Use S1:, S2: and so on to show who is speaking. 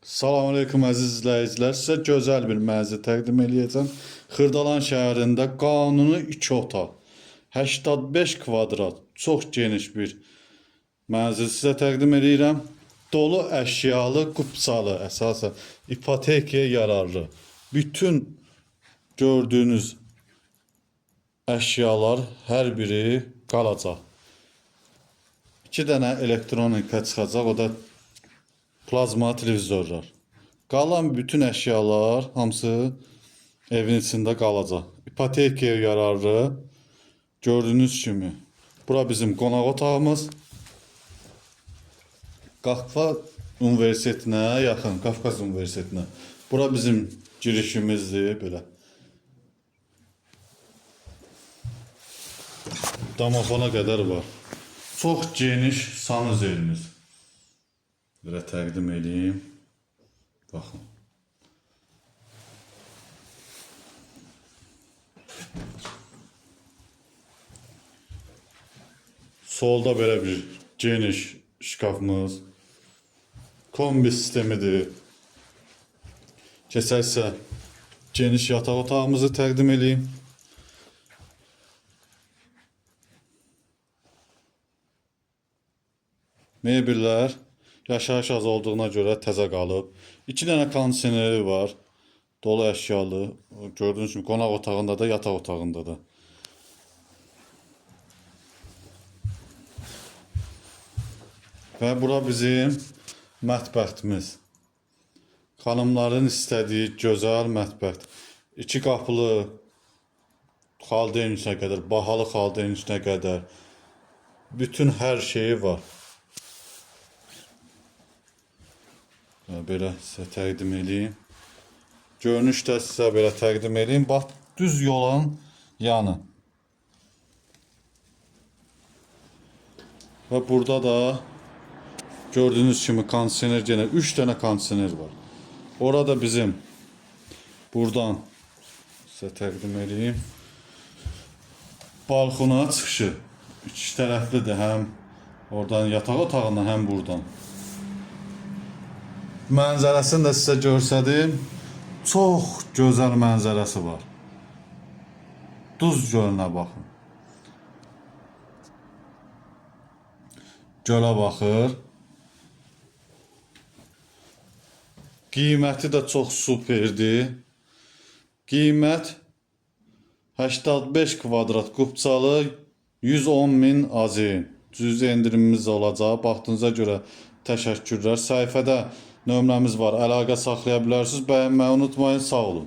S1: Salamünaleyküm əziz izləyicilər. Sizə gözəl bir mənzil təqdim eləyəcəm. Xırdalan şəhərində qanuni 2 otaq, 85 kvadrat, çox geniş bir mənzil sizə təqdim eləyirəm. Dolu əşyalı, qupsalı, əsasən ipotekaya yararlı. Bütün gördüyünüz əşyalar hər biri qalacaq. 2 dənə elektronika çıxacaq, o da plazma televizorlar. Qalan bütün əşyalar hamısı evin içində qalacaq. İpotekaya yararlı. Gördüyünüz kimi bura bizim qonaq otağımız. Qafqaz Universitetinə yaxın, Qafqaz Universitetinə. Bura bizim girişimizdir belə. Damafona qədər var. Çox geniş sanuzelimiz. Belə təqdim edeyim. Baxın. Solda belə bir geniş şkafımız. Kombi sistemidir. Keçərsə geniş yataq otağımızı təqdim edeyim. Mebellər yaşayış az olduğuna görə təzə qalıb. 2 dənə kondisioneri var. Dolu əşyalı. Gördüyünüz kimi qonaq otağında da, yataq otağında da. Və bura bizim mətbəximiz. Xanımların istədiyi gözəl mətbəx. 2 qapılı xaldeynüsünə qədər, bahalı xaldeynüsünə qədər bütün hər şeyi var. Belə sizə təqdim edeyim. Görünüşdə sizə belə təqdim edeyim. Bax, düz yolun yanı. Və burada da gördüyünüz kimi kondisioner, yenə 3 dənə kondisioner var. Orada bizim buradan sizə təqdim edeyim. Balkona çıxışı. 2 tərəflidir, həm oradan yataq otağından, həm buradan. Mənzərəsini də sizə görsədim. Çox gözəl mənzərəsi var. Duz gölünə baxın. Gölə baxır. Qiyməti də çox superdir. Qiymət 85 kvadrat qupçalı 110.000 AZN. Cüzi endirimimiz olacaq. Baxdığınıza görə təşəkkürlər. Səhifədə nömrəmiz var. Əlaqə saxlaya bilərsiniz. Bəyənməyi unutmayın. Sağ olun.